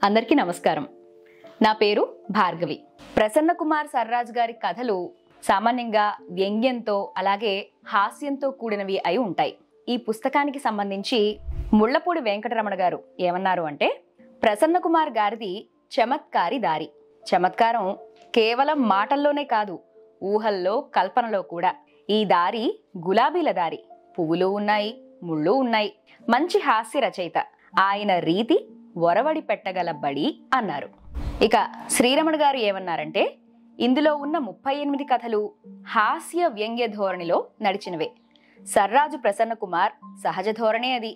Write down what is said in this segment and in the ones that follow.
అందరికీ నమస్కారం. నా పేరు భార్గవి. ప్రసన్న కుమార్ సర్రాజ్ గారి కథలు సామాన్యంగా వ్యంగ్యంతో అలాగే హాస్యంతో కూడినవి అయి ఉంటాయి. ఈ పుస్తకానికి సంబంధించి ముళ్లపూడి వెంకటరమణ గారు ఏమన్నారు అంటే, ప్రసన్న కుమార్ గారిది చమత్కారి దారి. చమత్కారం కేవలం మాటల్లోనే కాదు, ఊహల్లో కల్పనలో కూడా. ఈ దారి గులాబీల దారి. పువ్వులు ఉన్నాయి, ముళ్ళు ఉన్నాయి. మంచి హాస్య రచయిత. ఆయన రీతి ఒరవడి పెట్టగల బడి అన్నారు. ఇక శ్రీరమణ గారు ఏమన్నారంటే, ఇందులో ఉన్న 38 కథలు హాస్య వ్యంగ్య ధోరణిలో నడిచినవే. సర్రాజు ప్రసన్న కుమార్ సహజ ధోరణే అది.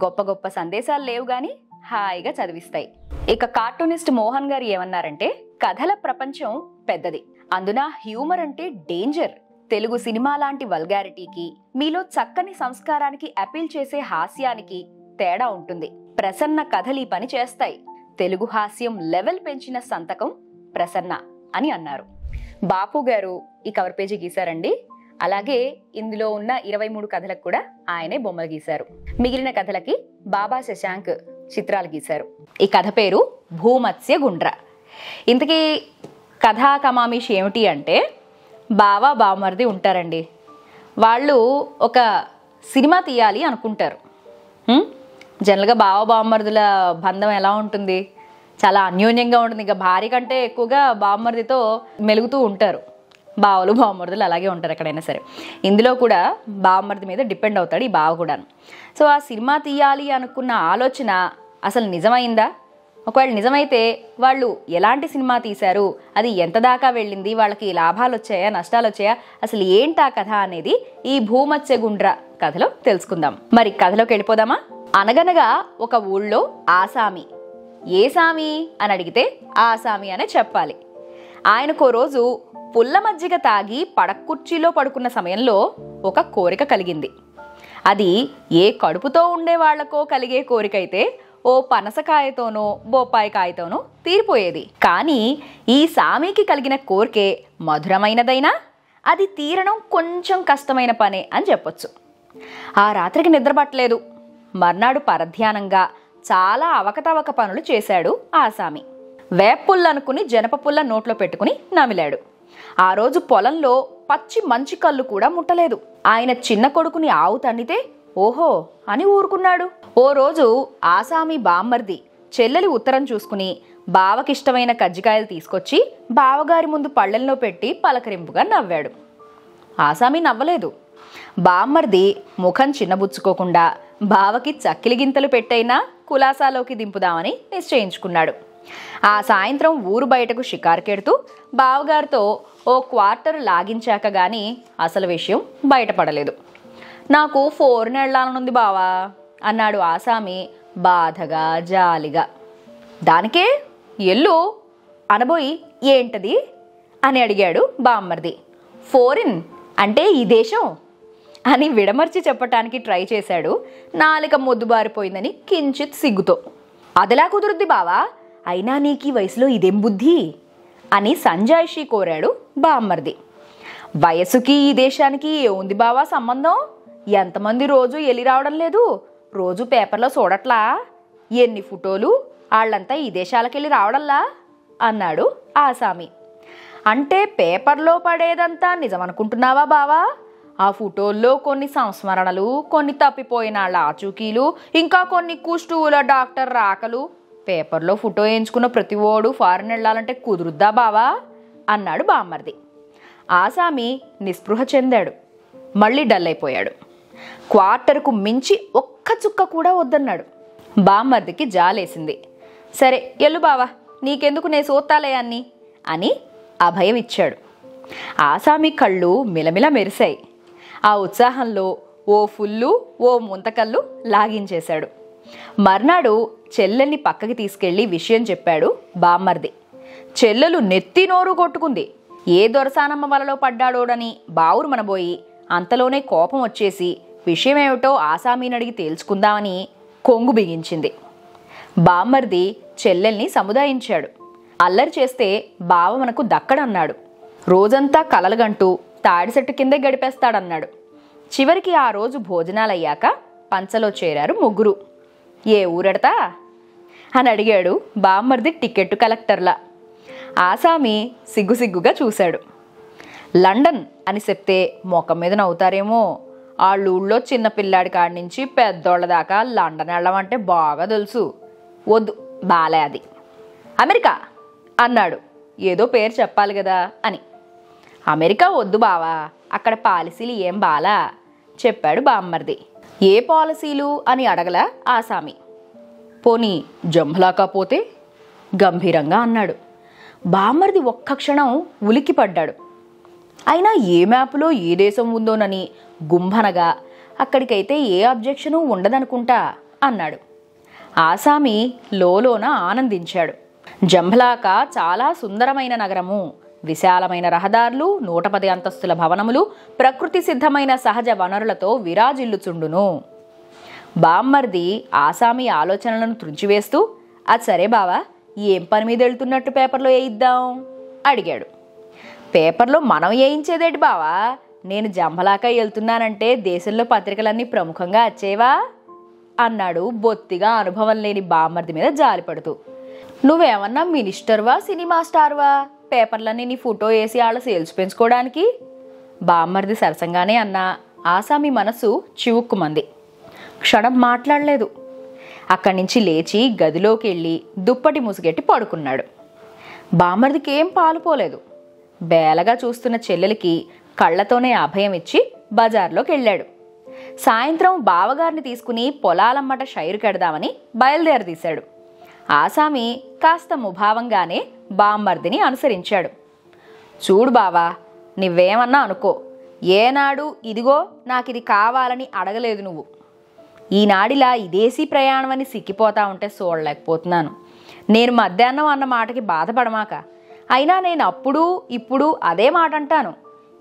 గొప్ప గొప్ప సందేశాలు లేవు గాని హాయిగా చదివిస్తాయి. ఇక కార్టూనిస్ట్ మోహన్ గారు ఏమన్నారంటే, కథల ప్రపంచం పెద్దది, అందున హ్యూమర్ అంటే డేంజర్. తెలుగు సినిమా లాంటి వల్గారిటీకి, మీలో చక్కని సంస్కారానికి అపీల్ చేసే హాస్యానికి తేడా ఉంటుంది. ప్రసన్న కథలు ఈ పని చేస్తాయి. తెలుగు హాస్యం లెవెల్ పెంచిన సంతకం ప్రసన్న అని అన్నారు. బాపు గారు ఈ కవర్ పేజీ గీశారండి. అలాగే ఇందులో ఉన్న 23 కథలకు కూడా ఆయనే బొమ్మలు గీశారు. మిగిలిన కథలకి బాబా శశాంక్ చిత్రాలు గీశారు. ఈ కథ పేరు భూమత్స్య గుండ్ర. ఇంతకీ కథా కమామిషి ఏమిటి అంటే, బావ బావమరిది ఉంటారండి. వాళ్ళు ఒక సినిమా తీయాలి అనుకుంటారు. జనరల్గా బావ బావమరుదుల బంధం ఎలా ఉంటుంది? చాలా అన్యోన్యంగా ఉంటుంది. ఇంకా భార్య కంటే ఎక్కువగా బావమరిదితో మెలుగుతూ ఉంటారు. బావలు బావమరుదులు అలాగే ఉంటారు ఎక్కడైనా సరే. ఇందులో కూడా బావమరిది మీద డిపెండ్ అవుతాడు ఈ బావ కూడాను. సో ఆ సినిమా తీయాలి అనుకున్న ఆలోచన అసలు నిజమైందా? ఒకవేళ నిజమైతే వాళ్ళు ఎలాంటి సినిమా తీశారు, అది ఎంత దాకా వెళ్ళింది, వాళ్ళకి లాభాలు వచ్చాయా నష్టాలు వచ్చాయా, అసలు ఏంటా కథ అనేది ఈ భూమత్స్య గుండ్ర కథలో తెలుసుకుందాం. మరి కథలోకి వెళ్ళిపోదామా? అనగనగా ఒక ఊళ్ళో ఆసామి. ఏ సామి అని అడిగితే ఆసామి అనే చెప్పాలి. ఆయనకో రోజు పుల్ల మజ్జిగ తాగి పడకుర్చీలో పడుకున్న సమయంలో ఒక కోరిక కలిగింది. అది ఏ కడుపుతో ఉండే వాళ్లకో కలిగే కోరిక అయితే ఓ పనసకాయతోనో బొప్పాయి కాయతోనో తీరిపోయేది. కానీ ఈ సామికి కలిగిన కోరికే మధురమైనదైనా అది తీరడం కొంచెం కష్టమైన పనే అని చెప్పొచ్చు. ఆ రాత్రికి నిద్ర పట్టలేదు. మర్నాడు పరధ్యానంగా చాలా అవకతవక పనులు చేశాడు ఆసామి. వేపుల్ల అనుకుని జనప పుల్ల నోట్లో పెట్టుకుని నమిలాడు. ఆ రోజు పొలంలో పచ్చి మంచి కళ్ళు కూడా ముట్టలేదు. ఆయన చిన్న కొడుకుని ఆవు తన్నితే ఓహో అని ఊరుకున్నాడు. ఓ రోజు ఆసామి బామ్మర్ది చెల్లెలి ఉత్తరం చూసుకుని బావకిష్టమైన కజ్జికాయలు తీసుకొచ్చి బావగారి ముందు పళ్ళెంలో పెట్టి పలకరింపుగా నవ్వాడు. ఆసామి నవ్వలేదు. బామ్మర్ది ముఖం చిన్నబుచ్చుకోకుండా బావకి చక్కిలి గింతలు పెట్టైనా కులాసాలోకి దింపుదామని నిశ్చయించుకున్నాడు. ఆ సాయంత్రం ఊరు బయటకు షికారుకెడుతూ బావగారితో ఓ క్వార్టర్ లాగించాక గాని అసలు విషయం బయటపడలేదు. నాకు ఫోరెన్ వెళ్ళాలనుంది బావా అన్నాడు ఆసామి బాధగా జాలిగా. దానికే ఎల్లు అనబోయి ఏంటది అని అడిగాడు బామ్మర్ది. ఫోరిన్ అంటే ఈ దేశం అని విడమర్చి చెప్పటానికి ట్రై చేశాడు. నాలుక మొద్దుబారిపోయిందని కించిత్ సిగ్గుతో. అదెలా కుదురుద్ది బావా, అయినా నీకు ఈ వయసులో ఇదేం బుద్ధి అని సంజాయిషి కోరాడు బామ్మర్ది. వయసుకి ఈ దేశానికి ఏముంది బావా సంబంధం? ఎంతమంది రోజు ఎల్లి రావడం లేదు? రోజు పేపర్లో చూడట్లా? ఎన్ని ఫోటోలు, వాళ్ళంతా ఈ దేశాలకెళ్ళి రావడంలా అన్నాడు ఆసామి. అంటే పేపర్లో పడేదంతా నిజమనుకుంటున్నావా బావా? ఆ ఫోటోల్లో కొన్ని సంస్మరణలు, కొన్ని తప్పిపోయిన వాళ్ళ ఆచూకీలు, ఇంకా కొన్ని కుష్టువుల డాక్టర్ రాకలు. పేపర్లో ఫోటో వేయించుకున్న ప్రతి ఓడు ఫారెన్ వెళ్ళాలంటే కుదురుద్దా బావా అన్నాడు బామ్మర్ది. ఆసామి నిస్పృహ చెందాడు. మళ్ళీ డల్ అయిపోయాడు. క్వార్టర్కు మించి ఒక్క చుక్క కూడా వద్దన్నాడు. బామ్మర్దికి జాలేసింది. సరే ఎల్లు బావా, నీకెందుకు నే సోత్తాలే అన్ని అని అభయం ఇచ్చాడు. ఆసామి కళ్ళు మిలమిల మెరిశాయి. ఆ ఉత్సాహంలో ఓ ఫుల్లు ఓ ముంతకల్లు లాగించేశాడు. మర్నాడు చెల్లెల్ని పక్కకి తీసుకెళ్లి విషయం చెప్పాడు బామ్మర్ది. చెల్లెలు నెత్తి నోరు కొట్టుకుంది. ఏ దొరసానమ్మ వలలో పడ్డాడోడని బావురు మనబోయి అంతలోనే కోపం వచ్చేసి విషయమేమిటో ఆసామీని అడిగి తేల్చుకుందామని కొంగు బిగించింది. బామ్మర్ది చెల్లెల్ని సముదాయించాడు. అల్లరి చేస్తే బావ మనకు దక్కడన్నాడు. రోజంతా కలలుగంటూ తాడి చెట్టు కిందే గడిపేస్తాడన్నాడు. చివరికి ఆ రోజు భోజనాలయ్యాక పంచలో చేరారు ముగ్గురు. ఏ ఊరెడతా అని అడిగాడు బామ్మర్ది టికెట్ కలెక్టర్లా. ఆసామి సిగ్గుసిగ్గుగా చూశాడు. లండన్ అని చెప్తే మొఖం మీద నవ్వుతారేమో. ఊళ్ళో చిన్న పిల్లాడి కాడి నుంచి పెద్దోళ్ళ దాకా లండన్ వెళ్ళమంటే బాగా తెలుసు. వద్దు, బాలే అది. అమెరికా అన్నాడు, ఏదో పేరు చెప్పాలి కదా అని. అమెరికా వద్దు బావా, అక్కడ పాలసీలు ఏం బాలా చెప్పాడు బామ్మర్ది. ఏ పాలసీలు అని అడగల ఆసామి. పోనీ జంభలాకా పోతే గంభీరంగా అన్నాడు. బామ్మర్ది ఒక్క క్షణం ఉలిక్కిపడ్డాడు. అయినా ఏ మ్యాప్లో ఏ దేశం ఉందోనని గుంభనగా అక్కడికైతే ఏ అబ్జెక్షను ఉండదనుకుంటా అన్నాడు. ఆసామి లోలోన ఆనందించాడు. జంభలాకా చాలా సుందరమైన నగరము, విశాలమైన రహదారులు, 110 అంతస్తుల భవనములు, ప్రకృతి సిద్ధమైన సహజ వనరులతో విరాజిల్లుచుండును. బామ్మర్ది ఆసామి ఆలోచనలను త్రుంచివేస్తూ, అది సరే బావా, ఏం పని మీద వెళ్తున్నట్టు పేపర్లో వేయిద్దాం అడిగాడు. పేపర్లో మనం వేయించేదేటి బావా, నేను జంభలాకా వెళ్తున్నానంటే దేశంలో పత్రికలన్నీ ప్రముఖంగా వచ్చేవా అన్నాడు బొత్తిగా అనుభవం లేని బామ్మర్ది మీద జాలిపడుతూ. నువ్వేమన్నా మినిస్టర్వా, సినిమా స్టార్వా, పేపర్లన్నీ నీ ఫోటో వేసి వాళ్ళ సేల్స్ పెంచుకోవడానికి? బామ్మర్ది సరసంగానే అన్నా ఆసామి మనసు చివుక్కుమంది. క్షణం మాట్లాడలేదు. అక్కడి నుంచి లేచి గదిలోకి వెళ్ళి దుప్పటి ముసుగెట్టి పడుకున్నాడు. బామ్మర్దికి ఏం పాలుపోలేదు. బేలగా చూస్తున్న చెల్లెలికి కళ్లతోనే అభయం ఇచ్చి బజార్లోకి వెళ్ళాడు. సాయంత్రం బావగారిని తీసుకుని పొలాలమ్మట షైరు కెడదామని బయలుదేరదీశాడు. ఆసామి కాస్త ముభావంగానే బామ్మర్దిని అనుసరించాడు. చూడు బావా, నువ్వేమన్నా అనుకో, ఏనాడు ఇదిగో నాకిది కావాలని అడగలేదు నువ్వు. ఈనాడిలా ఇదేసీ ప్రయాణం అని సిక్కిపోతా ఉంటే చూడలేకపోతున్నాను. నేను మధ్యాహ్నం అన్న మాటకి బాధపడమాక. అయినా నేను అప్పుడు ఇప్పుడు అదే మాట అంటాను.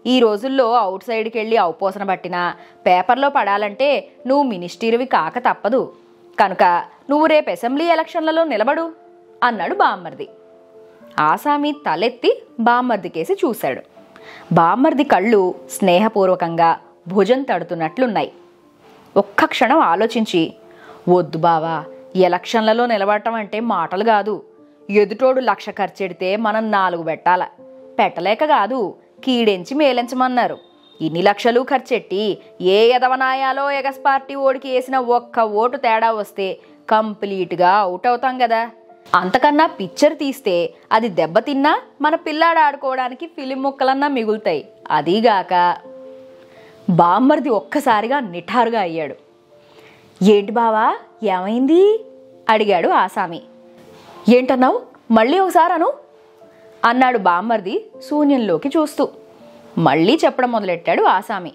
ఈ రోజుల్లో అవుట్ సైడ్కి వెళ్ళి అవపోసన పట్టినా పేపర్లో పడాలంటే నువ్వు మినిస్టర్వి కాక తప్పదు. కనుక నువ్వు రేపు అసెంబ్లీ ఎలక్షన్లలో నిలబడు అన్నాడు బామ్మర్ది. ఆసామి తలెత్తి బామ్మర్దికేసి చూశాడు. బామ్మర్ది కళ్ళు స్నేహపూర్వకంగా భుజం తడుతున్నట్లున్నాయి. ఒక్క క్షణం ఆలోచించి, వద్దు బావా, ఎలక్షన్లలో నిలబడటం అంటే మాటలు కాదు. ఎదుటోడు 1,00,000 ఖర్చెడితే మనం 4 పెట్టాల. పెట్టలేక కాదు, కీడెంచి మేలించమన్నారు. ఇన్ని లక్షలు ఖర్చెట్టి ఏ ఎదవనాయాలో ఎగస్ పార్టీ ఓడికి వేసిన ఒక్క ఓటు తేడా వస్తే కంప్లీట్గా అవుట్ అవుతాం కదా. అంతకన్నా పిక్చర్ తీస్తే అది దెబ్బతిన్నా మన పిల్లాడు ఆడుకోవడానికి ఫిలిం ముక్కలన్నా మిగులుతాయి. అదీగాక బామ్మర్ది ఒక్కసారిగా నిఠారుగా అయ్యాడు. ఏంటి బావా, ఏమైంది అడిగాడు ఆసామి. ఏంటన్నావు, మళ్ళీ ఒకసారి అను అన్నాడు బామ్మర్ది శూన్యంలోకి చూస్తూ. మళ్ళీ చెప్పడం మొదలెట్టాడు ఆసామి.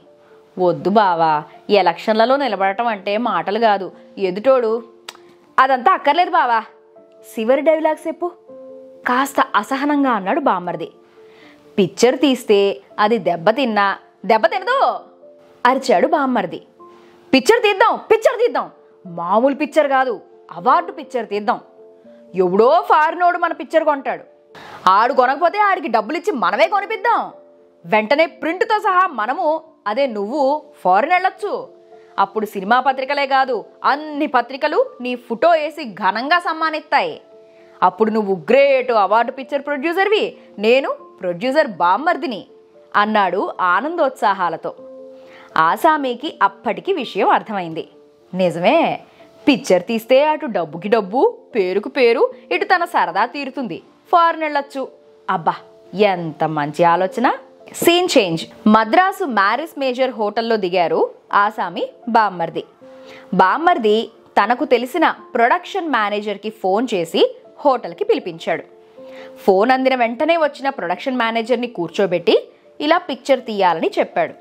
వద్దు బావా, ఎలక్షన్లలో నిలబడటం అంటే మాటలు కాదు. ఎదుటోడు అదంతా అక్కర్లేదు బావా, చివరి డైలాగ్ చెప్పు కాస్త అసహనంగా అన్నాడు బామ్మర్ది. పిక్చర్ తీస్తే అది దెబ్బతినదు అరిచాడు బామ్మర్ది. పిక్చర్ తీద్దాం, మామూలు పిక్చర్ కాదు, అవార్డు పిక్చర్ తీద్దాం. ఎవడో ఫారినోడు మన పిక్చర్ కొంటాడు. ఆడు కొనకపోతే ఆడికి డబ్బులు ఇచ్చి మనమే కొనిపిద్దాం. వెంటనే ప్రింట్తో సహా మనము, అదే నువ్వు ఫారిన్ వెళ్ళొచ్చు. అప్పుడు సినిమా పత్రికలే కాదు, అన్ని పత్రికలు నీ ఫోటో వేసి ఘనంగా సమ్మానిస్తాయి. అప్పుడు నువ్వు గ్రేట్ అవార్డు పిక్చర్ ప్రొడ్యూసర్వి, నేను ప్రొడ్యూసర్ బామ్మర్దిని అన్నాడు ఆనందోత్సాహాలతో. ఆసామీకి అప్పటికి విషయం అర్థమైంది. నిజమే, పిక్చర్ తీస్తే అటు డబ్బుకి డబ్బు, పేరుకు పేరు, ఇటు తన సరదా తీరుతుంది, ఫారిన్ వెళ్ళొచ్చు. అబ్బా, ఎంత మంచి ఆలోచన. Scene change. Madras Maris major హోటల్లో దిగారు ఆసామి బామ్మర్ది తనకు తెలిసిన ప్రొడక్షన్ మేనేజర్కి ఫోన్ చేసి హోటల్కి పిలిపించాడు. ఫోన్ అందిన వెంటనే వచ్చిన ప్రొడక్షన్ మేనేజర్ని కూర్చోబెట్టి ఇలా పిక్చర్ తీయాలని చెప్పాడు.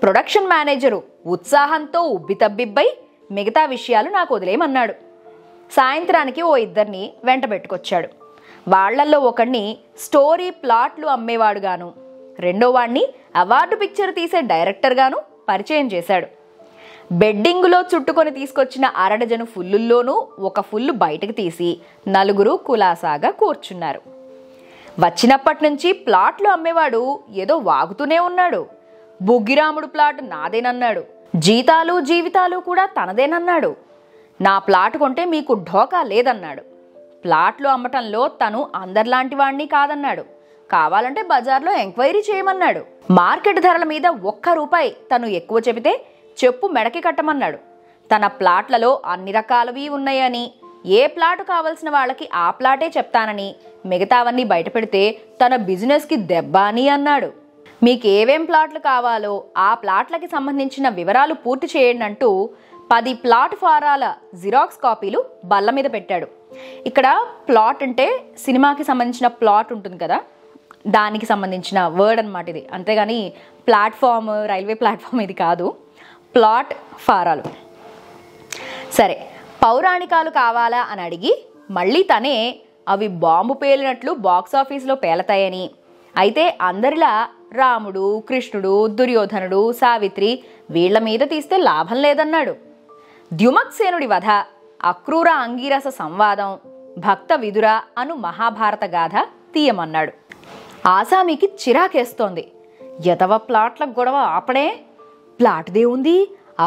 ప్రొడక్షన్ మేనేజరు ఉత్సాహంతో ఉబ్బితబ్బిబ్బై మిగతా విషయాలు నాకు వదిలేయమన్నాడు. సాయంత్రానికి ఓ 2 వెంట పెట్టుకొచ్చాడు. వాళ్లల్లో ఒకడిని స్టోరీ ప్లాట్లు అమ్మేవాడుగాను, రెండో వాడిని అవార్డు పిక్చర్ తీసే డైరెక్టర్గాను పరిచయం చేశాడు. బెడ్డింగులో చుట్టుకొని తీసుకొచ్చిన 1 డజను ఫుల్లుల్లోనూ 1 ఫుల్లు బయటకు తీసి 4 కులాసాగా కూర్చున్నారు. వచ్చినప్పటి నుంచి ప్లాట్లు అమ్మేవాడు ఏదో వాగుతూనే ఉన్నాడు. బుగ్గిరాముడు ప్లాట్ నాదేనన్నాడు, జీతాలు జీవితాలు కూడా తనదేనన్నాడు. నా ప్లాట్ కొంటే మీకు ఢోకా లేదన్నాడు. ప్లాట్లు అమ్మటంలో తను అందరిలాంటి వాణ్ణి కాదన్నాడు. కావాలంటే బజార్లో ఎంక్వైరీ చేయమన్నాడు. మార్కెట్ ధరల మీద ₹1 తను ఎక్కువ చెబితే చెప్పు మెడకి కట్టమన్నాడు. తన ప్లాట్లలో అన్ని రకాలవి ఉన్నాయని, ఏ ప్లాటు కావలసిన వాళ్ళకి ఆ ప్లాటే చెప్తానని, మిగతావన్నీ బయటపెడితే తన బిజినెస్కి దెబ్బ అని అన్నాడు. మీకేవేం ప్లాట్లు కావాలో ఆ ప్లాట్లకి సంబంధించిన వివరాలు పూర్తి చేయండి అంటూ 10 ప్లాట్ ఫారాల జిరాక్స్ కాపీలు బల్ల మీద పెట్టాడు. ఇక్కడ ప్లాట్ అంటే సినిమాకి సంబంధించిన ప్లాట్ ఉంటుంది కదా, దానికి సంబంధించిన వర్డ్ అనమాట ఇది. అంతేగాని ప్లాట్ఫామ్, రైల్వే ప్లాట్ఫామ్ ఇది కాదు. ప్లాట్ ఫారాలు. సరే, పౌరాణికాలు కావాలా అని అడిగి మళ్ళీ తనే అవి బాంబు పేలినట్లు బాక్సాఫీస్లో పేలతాయని, అయితే అందరిలా రాముడు, కృష్ణుడు, దుర్యోధనుడు, సావిత్రి వీళ్ల మీద తీస్తే లాభం లేదన్నాడు. ద్యుమత్సేనుడి వధ, అక్రూర అంగీరస సంవాదం, భక్త విదుర అను మహాభారత గాథ తీయమన్నాడు. ఆసామికి చిరాకేస్తోంది. యతవ ప్లాట్ల గొడవ ఆపడే. ప్లాట్దే ఉంది,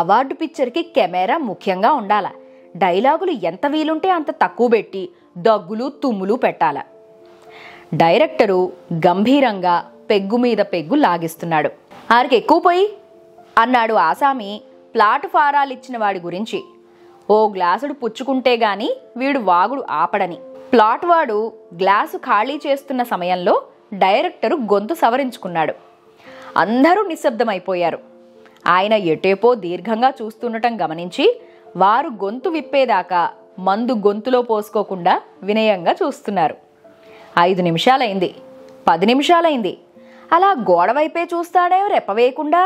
అవార్డు పిక్చర్కి కెమెరా ముఖ్యంగా ఉండాల. డైలాగులు ఎంత వీలుంటే అంత తక్కువ పెట్టి దగ్గులు తుమ్ములు పెట్టాల. డైరెక్టరు గంభీరంగా పెగ్గు మీద పెగ్గు లాగిస్తున్నాడు. ఆరికి ఎక్కువ పోయి అన్నాడు ఆసామి ప్లాట్ ఫారాలిచ్చిన వాడి గురించి. ఓ గ్లాసుడు పుచ్చుకుంటే గాని వీడు వాగుడు ఆపడని. ప్లాట్ వాడు గ్లాసు ఖాళీ చేస్తున్న సమయంలో డైరెక్టరు గొంతు సవరించుకున్నాడు. అందరూ నిశ్శబ్దమైపోయారు. ఆయన ఎటేపో దీర్ఘంగా చూస్తుండటం గమనించి వారు గొంతు విప్పేదాకా మందు గొంతులో పోసుకోకుండా వినయంగా చూస్తున్నారు. 5 నిమిషాలైంది, 10 నిమిషాలైంది. అలా గోడవైపే చూస్తాడే రెప్పవేయకుండా.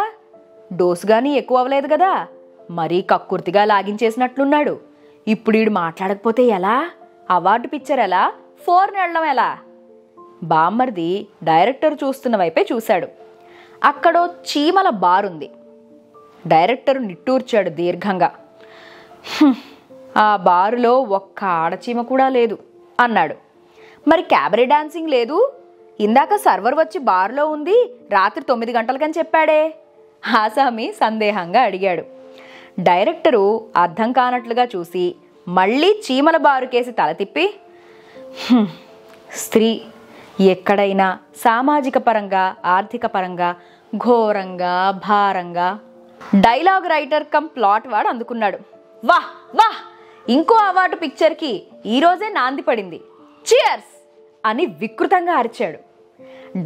డోసుగాని ఎక్కువ అవ్వలేదు కదా, మరీ కక్కుర్తిగా లాగించేసినట్లున్నాడు. ఇప్పుడు ఈడు మాట్లాడకపోతే ఎలా? అవార్డు పిక్చర్ ఎలా? ఫోర్న్ వెళ్ళడం ఎలా? బామ్మర్ది డైరెక్టర్ చూస్తున్న వైపే చూశాడు. అక్కడో చీమల బారుంది. డైరెక్టరు నిట్టూర్చాడు దీర్ఘంగా. ఆ బారులో ఒక్క ఆడచీమ కూడా లేదు అన్నాడు. మరి క్యాబరే డాన్సింగ్ లేదు? ఇందాక సర్వర్ వచ్చి బారులో ఉంది, రాత్రి 9 గంటలకని చెప్పాడే? ఆసామి సందేహంగా అడిగాడు. డైరెక్టరు అర్థం కానట్లుగా చూసి మళ్ళీ చీమల బారుకేసి తల తిప్పి, స్త్రీ ఎక్కడైనా సామాజిక పరంగా, ఆర్థిక పరంగా ఘోరంగా, భారంగా. డైలాగ్ రైటర్ కమ్ ప్లాట్ వాడు అందుకున్నాడు. వాహ్ వాహ్, ఇంకో అవార్డు పిక్చర్కి ఈరోజే నాంది పడింది, చియర్స్ అని వికృతంగా అరిచాడు.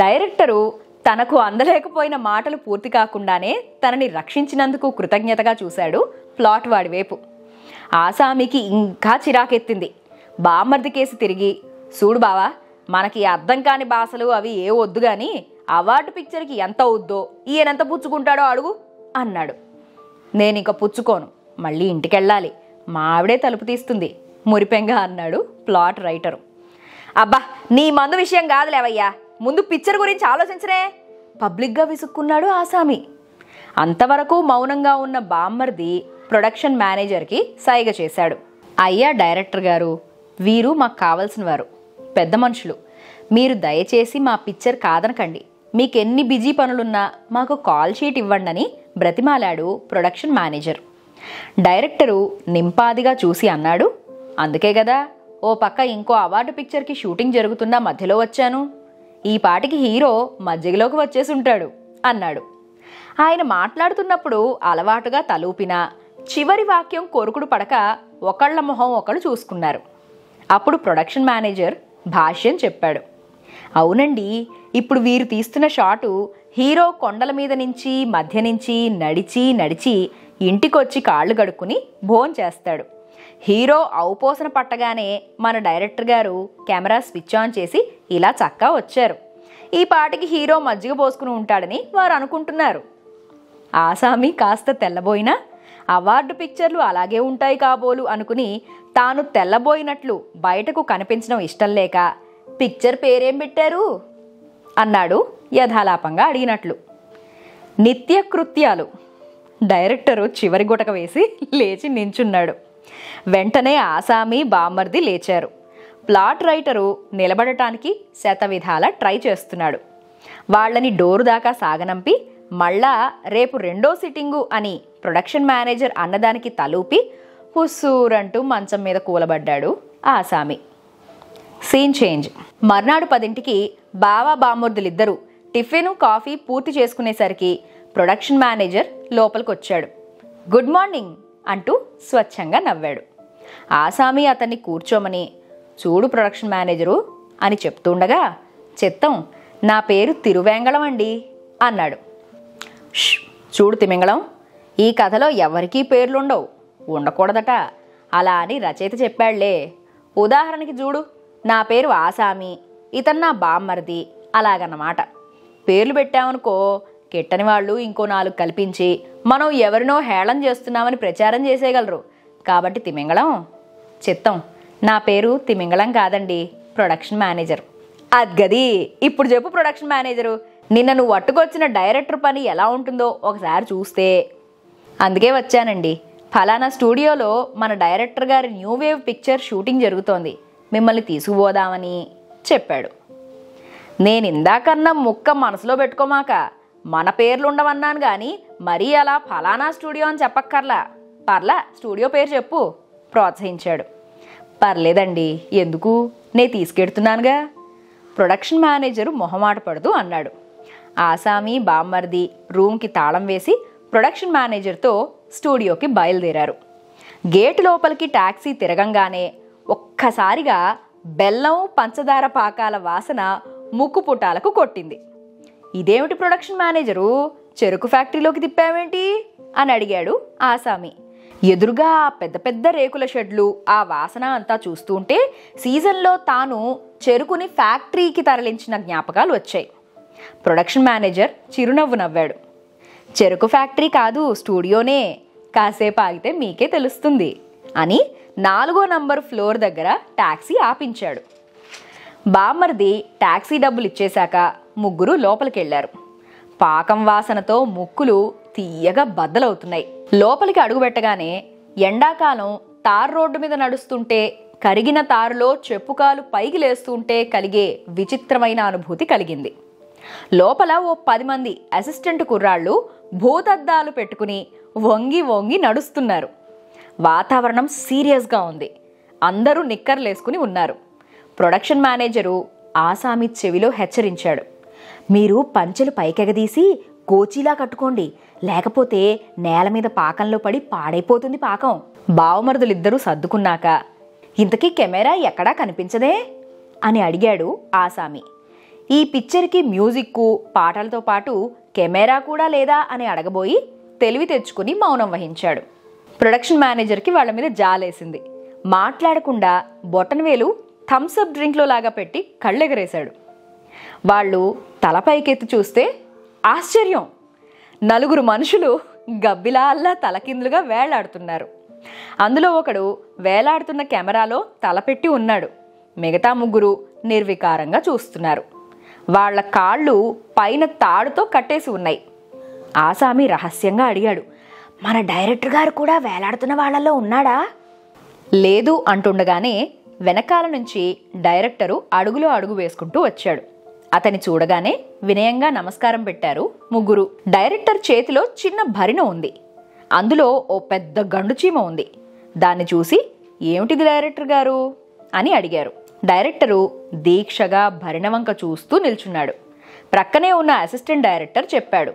డైరెక్టరు తనకు అందలేకపోయిన మాటలు పూర్తి కాకుండానే తనని రక్షించినందుకు కృతజ్ఞతగా చూశాడు ప్లాట్ వాడి వైపు. ఆసామికి ఇంకా చిరాకెత్తింది. బామ్మర్ది కేసి తిరిగి, చూడు బావా, మనకి అర్థం కాని భాషలు అవి ఏ వద్దు గాని అవార్డు పిక్చర్కి ఎంత అవుద్దో ఈయనెంత పుచ్చుకుంటాడో అడుగు అన్నాడు. నేనింక పుచ్చుకోను, మళ్ళీ ఇంటికెళ్ళాలి, మా ఆవిడే తలుపు తీస్తుంది మురిపెంగా అన్నాడు ప్లాట్ రైటరు. అబ్బా, నీ మందు విషయం కాదులేవయ్యా, ముందు పిక్చర్ గురించి ఆలోచించరే పబ్లిక్గా విసుక్కున్నాడు ఆసామి. అంతవరకు మౌనంగా ఉన్న బామ్మర్ది ప్రొడక్షన్ మేనేజర్కి సైగ చేశాడు. అయ్యా డైరెక్టర్ గారు, వీరు మాకు కావలసిన వారు, పెద్ద మనుషులు. మీరు దయచేసి మా పిక్చర్ కాదనకండి. మీకెన్ని బిజీ పనులున్నా మాకు కాల్ షీట్ ఇవ్వండి అని బ్రతిమాలాడు ప్రొడక్షన్ మేనేజర్. డైరెక్టరు నింపాదిగా చూసి అన్నాడు, అందుకే కదా ఓ పక్క ఇంకో అవార్డు పిక్చర్కి షూటింగ్ జరుగుతున్నా మధ్యలో వచ్చాను. ఈ పాటికి హీరో మధ్యలోకి వచ్చేసి ఉంటాడు అన్నాడు. ఆయన మాట్లాడుతున్నప్పుడు అలవాటుగా తలూపినా చివరి వాక్యం కొరుకుడు పడక ఒకళ్ళ మొహం ఒకళ్ళు చూసుకున్నారు. అప్పుడు ప్రొడక్షన్ మేనేజర్ భాష్యం చెప్పాడు. అవునండి, ఇప్పుడు వీరు తీస్తున్న షాటు హీరో కొండల మీద నుంచి మధ్య నుంచి నడిచి నడిచి ఇంటికొచ్చి కాళ్ళు కడుక్కుని భోంచేస్తాడు. హీరో ఔపోసన పట్టగానే మన డైరెక్టర్ గారు కెమెరా స్విచ్ ఆన్ చేసి ఇలా చక్కా వచ్చారు. ఈ పాటికి హీరో మజ్జిగ పోసుకుని ఉంటాడని వారు అనుకుంటున్నారు. ఆసామి కాస్త తెల్లబోయినా అవార్డు పిక్చర్లు అలాగే ఉంటాయి కాబోలు అనుకుని తాను తెల్లబోయినట్లు బయటకు కనిపించడం ఇష్టం లేక, పిక్చర్ పేరేం పెట్టారు అన్నాడు యథాలాపంగా అడిగినట్లు. నిత్యకృత్యాలు. డైరెక్టరు చివరి గుటక వేసి లేచి నించున్నాడు. వెంటనే ఆసామి బామ్మర్ది లేచారు. ప్లాట్ రైటరు నిలబడటానికి శతవిధాల ట్రై చేస్తున్నాడు. వాళ్ళని డోరు దాకా సాగనంపి మళ్ళా రేపు 2వ సిట్టింగు అని ప్రొడక్షన్ మేనేజర్ అన్నదానికి తలూపి హుస్సూరంటూ మంచం మీద కూలబడ్డాడు ఆసామి. Scene change. మర్నాడు 10ంటికి బావా బామ్మర్దులిద్దరూ టిఫిన్ కాఫీ పూర్తి చేసుకునేసరికి ప్రొడక్షన్ మేనేజర్ లోపలికొచ్చాడు. గుడ్ మార్నింగ్ అంటూ స్వచ్ఛంగా నవ్వాడు. ఆసామి అతన్ని కూర్చోమని, చూడు ప్రొడక్షన్ మేనేజరు అని చెప్తుండగా, చిత్తం, నా పేరు తిరువేంగళం అండి అన్నాడు. చూడు తిమింగళం, ఈ కథలో ఎవరికీ పేర్లుండవు, ఉండకూడదట, అలా అని రచయిత చెప్పాళ్లే. ఉదాహరణకి చూడు, నా పేరు ఆసామి, ఇతను నా బామ్మర్ది, అలాగన్నమాట. పేర్లు పెట్టామనుకో, కిట్టని వాళ్ళు ఇంకో 4 కల్పించి మనం ఎవరినో హేళన చేస్తున్నామని ప్రచారం చేసేయగలరు. కాబట్టి తిమింగళం. చిత్తం, నా పేరు తిమింగళం కాదండి, ప్రొడక్షన్ మేనేజర్. అద్గది, ఇప్పుడు చెప్పు ప్రొడక్షన్ మేనేజరు, నిన్న నువ్వు పట్టుకొచ్చిన డైరెక్టర్ పని ఎలా ఉంటుందో ఒకసారి చూస్తే. అందుకే వచ్చానండి. ఫలానా స్టూడియోలో మన డైరెక్టర్ గారి న్యూ వేవ్ పిక్చర్ షూటింగ్ జరుగుతోంది, మిమ్మల్ని తీసుకుపోదామని చెప్పాడు. నేను ఇందాకన్నా ముక్క మనసులో పెట్టుకోమాక, మన పేర్లుండవన్నాను గాని మరీ అలా ఫలానా స్టూడియో అని చెప్పక్కర్లా. పర్లా, స్టూడియో పేరు చెప్పు ప్రోత్సహించాడు. పర్లేదండి, ఎందుకు, నేను తీసుకెడుతున్నానుగా ప్రొడక్షన్ మేనేజరు మొహమాట పడుతూ అన్నాడు. ఆసామి బామ్మర్ది రూమ్కి తాళం వేసి ప్రొడక్షన్ మేనేజర్తో స్టూడియోకి బయలుదేరారు. గేటు లోపలికి టాక్సీ తిరగంగానే ఒక్కసారిగా బెల్లం పంచదార పాకాల వాసన ముక్కు పుటాలకు కొట్టింది. ఇదేమిటి ప్రొడక్షన్ మేనేజరు, చెరుకు ఫ్యాక్టరీలోకి తిప్పావేంటి అని అడిగాడు ఆసామి. ఎదురుగా పెద్ద పెద్ద రేకుల షెడ్లు, ఆ వాసన అంతా చూస్తుంటే సీజన్లో తాను చెరుకుని ఫ్యాక్టరీకి తరలించిన జ్ఞాపకాలు వచ్చాయి. ప్రొడక్షన్ మేనేజర్ చిరునవ్వు నవ్వాడు. చెరుకు ఫ్యాక్టరీ కాదు, స్టూడియోనే, కాసేపు ఆగితే మీకే తెలుస్తుంది అని 4వ నంబర్ ఫ్లోర్ దగ్గర టాక్సీ ఆపించాడు. బామ్మర్ది టాక్సీ డబ్బులు ఇచ్చేశాక ముగ్గురు లోపలికెళ్లారు. పాకం వాసనతో ముక్కులు తీయగా బద్దలవుతున్నాయి. లోపలికి అడుగుపెట్టగానే ఎండాకాలం తార్ రోడ్డు మీద నడుస్తుంటే కరిగిన తారులో చెప్పుకాలు పైకి లేస్తుంటే కలిగే విచిత్రమైన అనుభూతి కలిగింది. లోపల ఓ 10 మంది అసిస్టెంట్ కుర్రాళ్ళు భూతద్దాలు పెట్టుకుని వంగి వంగి నడుస్తున్నారు. వాతావరణం సీరియస్గా ఉంది. అందరూ నిక్కర్లేసుకుని ఉన్నారు. ప్రొడక్షన్ మేనేజరు ఆసామి చెవిలో హెచ్చరించాడు. మీరు పంచెలు పైకెగదీసి గోచీలా కట్టుకోండి, లేకపోతే నేల మీద పాకంలో పడి పాడైపోతుంది పాకం. బావమరుదులిద్దరూ సర్దుకున్నాక, ఇంతకీ కెమెరా ఎక్కడా కనిపించదే అని అడిగాడు ఆసామి. ఈ పిక్చర్కి మ్యూజిక్కు పాటలతో పాటు కెమెరా కూడా లేదా అని అడగబోయి తెలివి తెచ్చుకుని మౌనం వహించాడు. ప్రొడక్షన్ మేనేజర్కి వాళ్ళ మీద జాలేసింది. మాట్లాడకుండా బొటనవేలు థమ్సప్ డ్రింక్లో లాగా పెట్టి కళ్ళెగరేశాడు. వాళ్ళు తలపైకెత్తి చూస్తే ఆశ్చర్యం, 4 మనుషులు గబ్బిలాల్లా తలకిందులుగా వేలాడుతున్నారు. అందులో ఒకడు వేలాడుతున్న కెమెరాలో తలపెట్టి ఉన్నాడు. మిగతా 3 నిర్వికారంగా చూస్తున్నారు. వాళ్ల కాళ్ళు పైన తాడుతో కట్టేసి ఉన్నాయి. ఆసామి రహస్యంగా అడిగాడు, మన డైరెక్టర్ గారు కూడా వేలాడుతున్న వాళ్లలో ఉన్నాడా? లేదు అంటుండగానే వెనకాల నుంచి డైరెక్టరు అడుగులో అడుగు వేసుకుంటూ వచ్చాడు. అతని చూడగానే వినయంగా నమస్కారం పెట్టారు 3. డైరెక్టర్ చేతిలో చిన్న భరిణ ఉంది. అందులో ఓ పెద్ద గండుచీమ ఉంది. దాన్ని చూసి, ఏమిటిది డైరెక్టర్ గారు అని అడిగారు. డైరెక్టరు దీక్షగా భరిణ వంక చూస్తూ నిల్చున్నాడు. ప్రక్కనే ఉన్న అసిస్టెంట్ డైరెక్టర్ చెప్పాడు,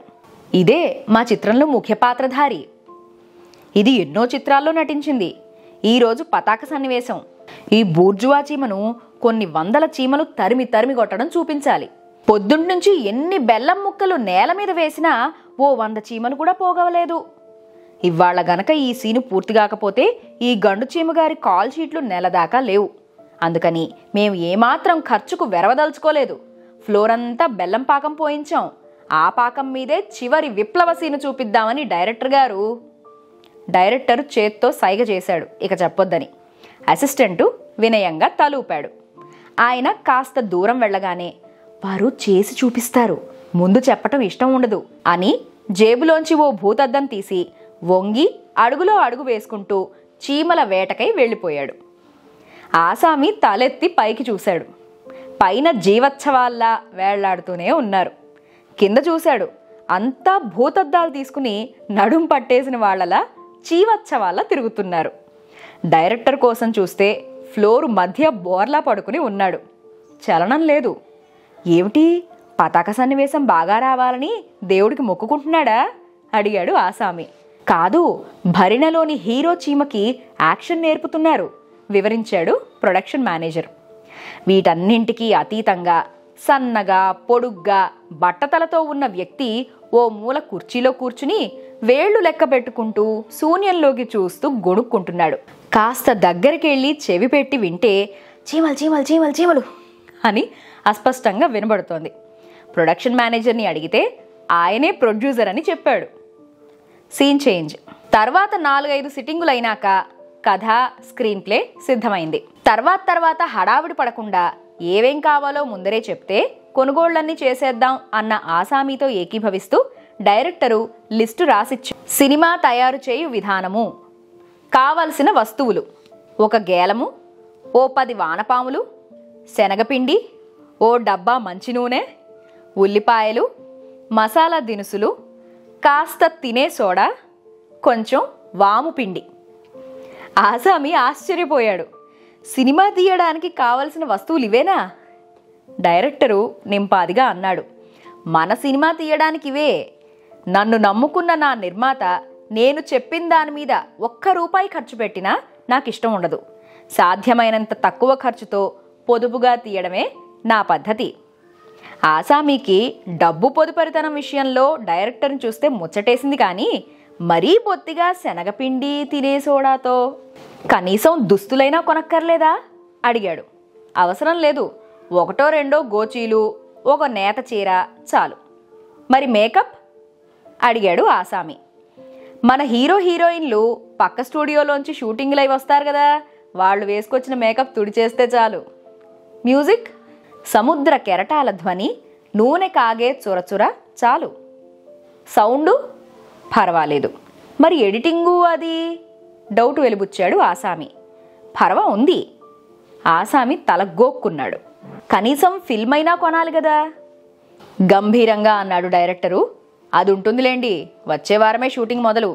ఇదే మా చిత్రంలో ముఖ్య పాత్రధారి. ఇది ఎన్నో చిత్రాల్లో నటించింది. ఈరోజు పతాక సన్నివేశం. ఈ బూర్జువా చీమను కొన్ని 100 చీమలు తరిమి తరిమి కొట్టడం చూపించాలి. పొద్దున్నుంచి ఎన్ని బెల్లం ముక్కలు నేల మీద వేసినా ఓ 100 చీమలు కూడా పోగవలేదు. ఇవాళ గనక ఈ సీను పూర్తి కాకపోతే ఈ గండు చీమగారి కాల్ షీట్లు నెలదాకా లేవు. అందుకని మేము ఏమాత్రం ఖర్చుకు వెరవదలుచుకోలేదు. ఫ్లోర్ అంతా బెల్లం పాకం పోయించాం. ఆ పాకం మీదే చివరి విప్లవ సీను చూపిద్దామని డైరెక్టర్ చేత్తో సైగ చేశాడు ఇక చెప్పొద్దని. అసిస్టెంటు వినయంగా తలూపాడు. ఆయన కాస్త దూరం వెళ్ళగానే, వారు చేసి చూపిస్తారు, ముందు చెప్పటం ఇష్టం ఉండదు అని జేబులోంచి ఓ భూతద్దం తీసి వంగి అడుగులో అడుగు వేసుకుంటూ చీమల వేటకై వెళ్ళిపోయాడు. ఆసామి తలెత్తి పైకి చూశాడు. పైన జీవోత్సవాల్లా వేళ్లాడుతూనే ఉన్నారు. కింద చూశాడు. అంతా భూతద్దాలు తీసుకుని నడుం పట్టేసిన వాళ్లలా జీవోత్సవాల్లా తిరుగుతున్నారు. డైరెక్టర్ కోసం చూస్తే ఫ్లోరు మధ్య బోర్లా పడుకుని ఉన్నాడు. చలనం లేదు. ఏమిటి, పతాక సన్నివేశం బాగా రావాలని దేవుడికి మొక్కుకుంటున్నాడా అడిగాడు ఆసామి. కాదు, భరిణలోని హీరో చీమకి యాక్షన్ నేర్పుతున్నారు వివరించాడు ప్రొడక్షన్ మేనేజర్. వీటన్నింటికీ అతీతంగా సన్నగా పొడుగ్గా బట్టతలతో ఉన్న వ్యక్తి ఓ మూల కుర్చీలో కూర్చుని వేళ్లు లెక్క పెట్టుకుంటూ శూన్యంలోకి చూస్తూ గొణుక్కుంటున్నాడు. కాస్త దగ్గరికి వెళ్ళి చెవి పెట్టి వింటే చీమలు చీమలు చీమలు చీమలు అని అస్పష్టంగా వినబడుతోంది. ప్రొడక్షన్ మేనేజర్ని అడిగితే ఆయనే ప్రొడ్యూసర్ అని చెప్పాడు. Scene change. తర్వాత 4-5 సిట్టింగులైనాక కథ, స్క్రీన్ ప్లే సిద్ధమైంది. తర్వాత హడావిడి పడకుండా ఏవేం కావాలో ముందరే చెప్తే కొనుగోళ్లన్నీ చేసేద్దాం అన్న ఆసామీతో ఏకీభవిస్తూ డైరెక్టరు లిస్టు రాసిచ్చు. సినిమా తయారు చేయు విధానము: కావలసిన వస్తువులు: ఒక గేలము, ఓ 10 వానపాములు, శనగపిండి, ఓ డబ్బా మంచి నూనె, ఉల్లిపాయలు, మసాలా దినుసులు, కాస్త తినే సోడా, కొంచెం వాము పిండి. ఆసామి ఆశ్చర్యపోయాడు. సినిమా తీయడానికి కావలసిన వస్తువులు ఇవేనా? డైరెక్టరు నింపాదిగా అన్నాడు. మన సినిమా తీయడానికి ఇవే. నన్ను నమ్ముకున్న నా నిర్మాత నేను చెప్పిన దాని మీద ₹1 ఖర్చు పెట్టినా నాకు ఇష్టం ఉండదు. సాధ్యమైనంత తక్కువ ఖర్చుతో పొదుపుగా తీయడమే నా పద్ధతి. ఆసామీకి డబ్బు పొదుపరితనం విషయంలో డైరెక్టర్ని చూస్తే ముచ్చటేసింది. కానీ మరీ బొత్తిగా శనగపిండి, తినే సోడాతో కనీసం దుస్తులైనా కొనక్కర్లేదా అడిగాడు. అవసరం లేదు, 1-2 గోచీలు, ఒక నేత చీర చాలు. మరి మేకప్ అడిగాడు ఆసామి. మన హీరో హీరోయిన్లు పక్క స్టూడియోలోంచి షూటింగ్లు అయి వస్తారు కదా, వాళ్ళు వేసుకొచ్చిన మేకప్ తుడిచేస్తే చాలు. మ్యూజిక్: సముద్ర కెరటాల ధ్వని, నూనె కాగే చురచుర చాలు. సౌండు: పర్వాలేదు. మరి ఎడిటింగు అది? డౌట్ వెలుబుచ్చాడు ఆసామి. పర్వా ఉంది. ఆసామి తల గోక్కున్నాడు. కనీసం ఫిల్మ్ అయినా కొనాలి కదా. గంభీరంగా అన్నాడు డైరెక్టరు. అది ఉంటుందిలేండి, వచ్చే వారమే షూటింగ్ మొదలు.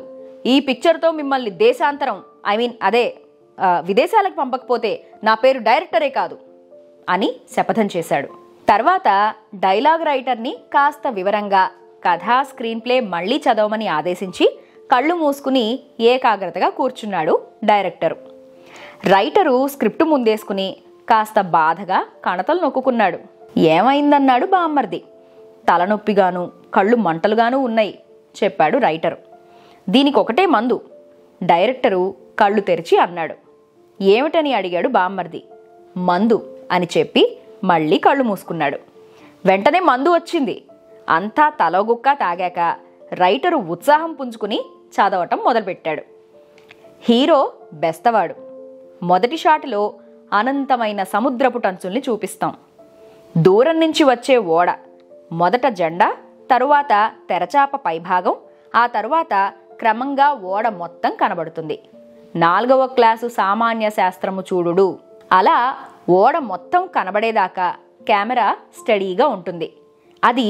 ఈ పిక్చర్తో మిమ్మల్ని దేశాంతరం విదేశాలకు పంపకపోతే నా పేరు డైరెక్టరే కాదు అని శపథం చేశాడు. తర్వాత డైలాగ్ రైటర్ని కాస్త వివరంగా కథా, స్క్రీన్ ప్లే మళ్లీ చదవమని ఆదేశించి కళ్ళు మూసుకుని ఏకాగ్రతగా కూర్చున్నాడు డైరెక్టరు. రైటరు స్క్రిప్టు ముందేసుకుని కాస్త బాధగా కణతలు నొక్కుకున్నాడు. ఏమైందన్నాడు బామ్మర్ది. తలనొప్పిగాను కళ్ళు మంటలుగాను ఉన్నాయి చెప్పాడు రైటరు. దీనికొకటే మందు. డైరెక్టరు కళ్ళు తెరిచి అన్నాడు. ఏమిటని అడిగాడు బామ్మర్ది. మందు అని చెప్పి మళ్ళీ కళ్ళు మూసుకున్నాడు. వెంటనే మందు వచ్చింది. అంతా తలోగుక్క తాగాక రైటరు ఉత్సాహం పుంజుకుని చదవటం మొదలుపెట్టాడు. హీరో బెస్తవాడు. మొదటి షాటులో అనంతమైన సముద్రపు టంచుల్ని చూపిస్తాం. దూరం నుంచి వచ్చే ఓడ, మొదట జెండా, తరువాత తెరచాప పైభాగం, ఆ తరువాత క్రమంగా ఓడ మొత్తం కనబడుతుంది. 4వ క్లాసు సామాన్య శాస్త్రము చూడుడు. అలా ఓడ మొత్తం కనబడేదాకా కెమెరా స్టడీగా ఉంటుంది. అది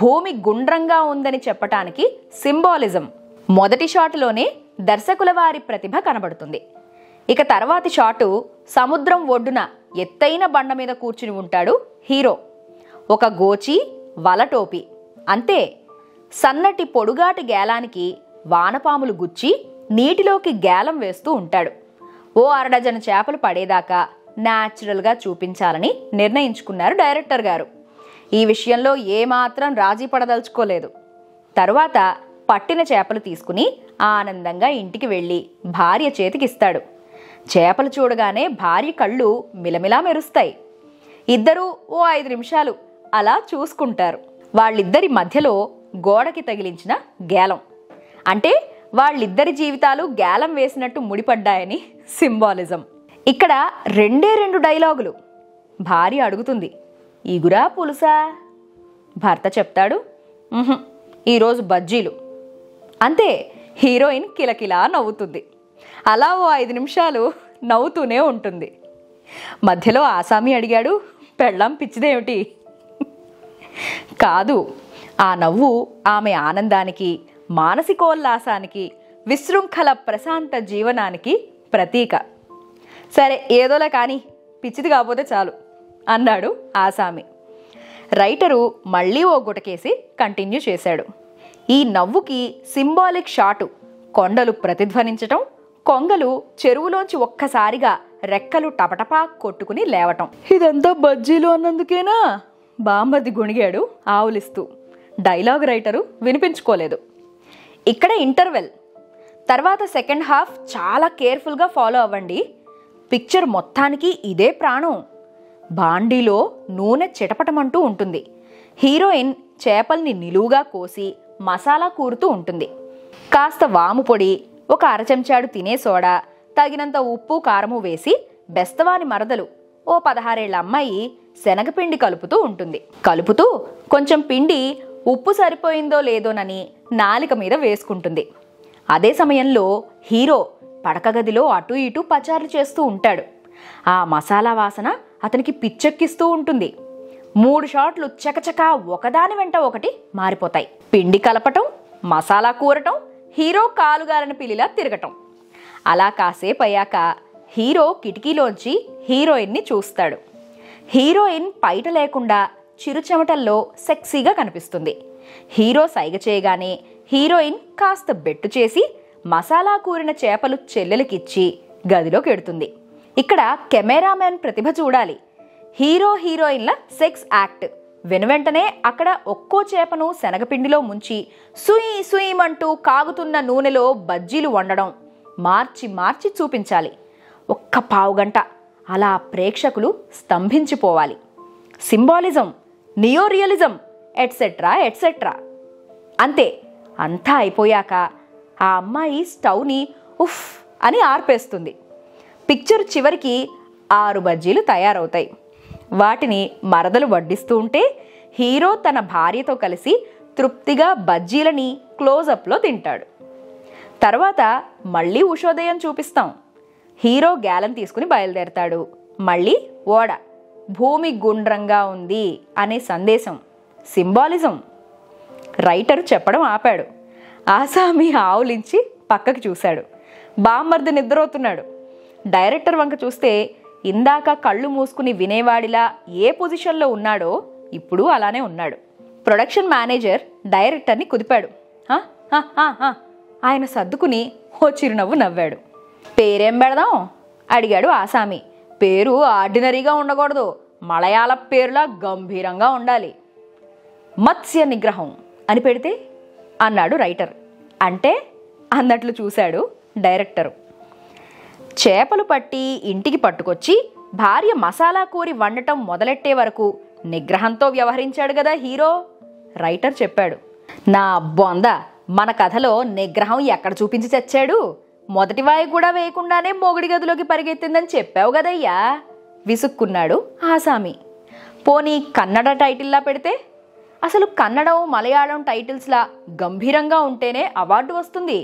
భూమి గుండ్రంగా ఉందని చెప్పటానికి సింబాలిజం. మొదటి షాటులోనే దర్శకుల వారి ప్రతిభ కనబడుతుంది. ఇక తర్వాతి షాటు సముద్రం ఒడ్డున ఎత్తైన బండ మీద కూర్చుని ఉంటాడు హీరో. ఒక గోచి, వలటోపి, అంతే. సన్నటి పొడుగాటి గేలానికి వానపాములు గుచ్చి నీటిలోకి గేలం వేస్తూ ఉంటాడు. ఓ 1/2 డజను చేపలు పడేదాకా న్యాచురల్గా చూపించాలని నిర్ణయించుకున్నారు డైరెక్టర్ గారు. ఈ విషయంలో ఏమాత్రం రాజీ పడదలుచుకోలేదు. తరువాత పట్టిన చేపలు తీసుకుని ఆనందంగా ఇంటికి వెళ్ళి భార్య చేతికిస్తాడు. చేపలు చూడగానే భార్య కళ్ళు మిలమిలా మెరుస్తాయి. ఇద్దరూ ఓ 5 నిమిషాలు అలా చూసుకుంటారు. వాళ్ళిద్దరి మధ్యలో గోడకి తగిలించిన గేలం, అంటే వాళ్ళిద్దరి జీవితాలు గేలం వేసినట్టు ముడిపడ్డాయని సింబాలిజం. ఇక్కడ 2 డైలాగులు. భార్య అడుగుతుంది, ఇగురా పులుసా? భర్త చెప్తాడు, ఈరోజు బజ్జీలు. అంతే. హీరోయిన్ కిలకిలా నవ్వుతుంది. అలా ఓ 5 నిమిషాలు నవ్వుతూనే ఉంటుంది. మధ్యలో ఆసామి అడిగాడు, పెళ్ళాం పిచ్చిదేమిటి? కాదు, ఆ నవ్వు ఆమె ఆనందానికి, మానసికోల్లాసానికి, విశృంఖల ప్రశాంత జీవనానికి ప్రతీక. సరే ఏదోలా కానీ పిచ్చిది కాకపోతే చాలు అన్నాడు ఆసామి. రైటరు మళ్ళీ ఓ గుటకేసి కంటిన్యూ చేశాడు. ఈ నవ్వుకి సింబాలిక్ షాటు కొండలు ప్రతిధ్వనించటం, కొంగలు చెరువులోంచి ఒక్కసారిగా రెక్కలు టపటపా కొట్టుకుని లేవటం. ఇదంతా బజ్జీలు అన్నందుకేనా? బామ్మర్ది గొణిగాడు ఆవులిస్తూ. డైలాగ్ రైటరు వినిపించుకోలేదు. ఇక్కడ ఇంటర్వెల్. తర్వాత సెకండ్ హాఫ్ చాలా కేర్ఫుల్గా ఫాలో అవ్వండి. పిక్చర్ మొత్తానికి ఇదే ప్రాణం. బాండీలో నూనె చిటపటమంటూ ఉంటుంది. హీరోయిన్ చేపల్ని నిలువుగా కోసి మసాలా కూరుతూ ఉంటుంది. కాస్త వాము పొడి, ఒక అరచెంచాడు తినే సోడా, తగినంత ఉప్పు కారము వేసి బెస్తవాని మరదలు ఓ 16 ఏళ్ల అమ్మాయి శనగపిండి కలుపుతూ ఉంటుంది. కలుపుతూ కొంచెం పిండి ఉప్పు సరిపోయిందో లేదోనని నాలిక మీద వేసుకుంటుంది. అదే సమయంలో హీరో పడక గదిలో అటూ ఇటూ పచారులు చేస్తూ ఉంటాడు. ఆ మసాలా వాసన అతనికి పిచ్చెక్కిస్తూ ఉంటుంది. 3 షాట్లు చకచకా ఒకదాని వెంట ఒకటి మారిపోతాయి. పిండి కలపటం, మసాలా కూరటం, హీరో కాలుగాలిన పిల్లిలా తిరగటం. అలా కాసేపు అయ్యాక హీరో కిటికీలోంచి హీరోయిన్ని చూస్తాడు. హీరోయిన్ పైట లేకుండా చిరుచెమటల్లో సెక్సీగా కనిపిస్తుంది. హీరో సైగ చేయగానే హీరోయిన్ కాస్త బెట్టు చేసి మసాలా కూరిన చేపలు చెల్లెలకిచ్చి గదిలోకి ఎడుతుంది. ఇక్కడ కెమెరామెన్ ప్రతిభ చూడాలి. హీరో హీరోయిన్ల సెక్స్ యాక్ట్. వెనువెంటనే అక్కడ ఒక్కో చేపను శనగపిండిలో ముంచి సుయ్ సుయ్యమంటూ కాగుతున్న నూనెలో బజ్జీలు వండడం మార్చి మార్చి చూపించాలి. ఒక్క పావుగంట అలా ప్రేక్షకులు స్తంభించిపోవాలి. Symbolism, neorealism etcetera etcetera. అంతే. అంతా అయిపోయాక ఆ అమ్మాయి స్టవ్ని ఉఫ్ అని ఆర్పేస్తుంది. పిక్చర్ చివరికి 6 బజ్జీలు తయారవుతాయి. వాటిని మరదలు వడ్డిస్తూ ఉంటే హీరో తన భార్యతో కలిసి తృప్తిగా బజ్జీలని క్లోజప్లో తింటాడు. తర్వాత మళ్ళీ ఉషోదయం చూపిస్తాం. హీరో గ్యాలన్ తీసుకుని బయలుదేరతాడు. మళ్ళీ ఓడ. భూమి గుండ్రంగా ఉంది అనే సందేశం, సింబాలిజం. రైటరు చెప్పడం ఆపాడు. ఆసామి ఆవులించి పక్కకి చూశాడు. బామ్మర్ది నిద్రపోతున్నాడు. డైరెక్టర్ వంక చూస్తే ఇందాక కళ్ళు మూసుకుని వినేవాడిలా ఏ పొజిషన్లో ఉన్నాడో ఇప్పుడు అలానే ఉన్నాడు. ప్రొడక్షన్ మేనేజర్ డైరెక్టర్ని కుదిపాడు. ఆయన సర్దుకుని ఓ చిరునవ్వు నవ్వాడు. పేరేం పెడదాం అడిగాడు ఆసామి. పేరు ఆర్డినరీగా ఉండకూడదు, మలయాళ పేరులా గంభీరంగా ఉండాలి. మత్స్య నిగ్రహం అని పెడితే అన్నాడు రైటర్. అంటే అన్నట్లు చూశాడు డైరెక్టరు. చేపలు పట్టి ఇంటికి పట్టుకొచ్చి భార్య మసాలా కూరి వండటం మొదలెట్టే వరకు నిగ్రహంతో వ్యవహరించాడు కదా హీరో. రైటర్ చెప్పాడు. నా బొంద, మన కథలో నిగ్రహం ఎక్కడ చూపించి చచ్చాడు? మొదటి వాయి కూడా వేయకుండానే మొగుడి గదిలోకి పరిగెత్తిందని చెప్పావు కదయ్యా విసుక్కున్నాడు ఆసామి. పోనీ కన్నడ టైటిల్లా పెడితే? అసలు కన్నడం మలయాళం టైటిల్స్లా గంభీరంగా ఉంటేనే అవార్డు వస్తుంది.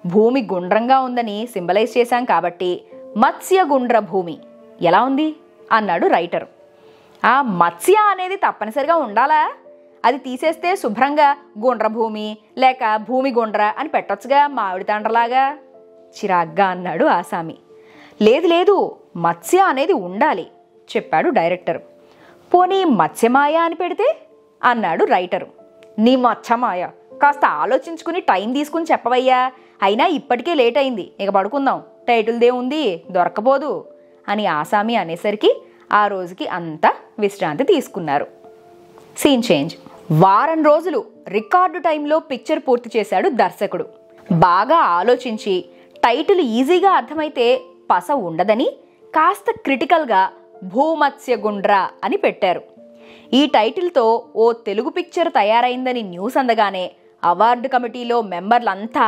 భూమి గుండ్రంగా ఉందని సింబలైజ్ చేశాం కాబట్టి మత్స్య గుండ్ర భూమి ఎలా ఉంది అన్నాడు రైటర్. ఆ మత్స్య అనేది తప్పనిసరిగా ఉండాలా? అది తీసేస్తే శుభ్రంగా గుండ్రభూమి లేక భూమి గుండ్ర అని పెట్టొచ్చుగా మామిడి తండ్రలాగా చిరాగ్గా అన్నాడు ఆసామి. లేదు లేదు, మత్స్య అనేది ఉండాలి చెప్పాడు డైరెక్టర్. పోనీ మత్స్యమాయ అని పెడితే అన్నాడు రైటరు. నీ మత్స్యమాయ, కాస్త ఆలోచించుకుని టైం తీసుకుని చెప్పవయ్యా. అయినా ఇప్పటికే లేట్ అయింది, ఇక పడుకుందాం, టైటిల్దే ఉంది దొరకపోదు అని ఆసామి అనేసరికి ఆ రోజుకి అంతా విశ్రాంతి తీసుకున్నారు. Scene change. వారం రోజులు రికార్డు టైంలో పిక్చర్ పూర్తి చేశాడు దర్శకుడు. బాగా ఆలోచించి టైటిల్ ఈజీగా అర్థమైతే పస ఉండదని కాస్త క్రిటికల్గా భూమత్స్యగుండ్ర అని పెట్టారు. ఈ టైటిల్తో ఓ తెలుగు పిక్చర్ తయారైందని న్యూస్ అందగానే అవార్డు కమిటీలో మెంబర్లంతా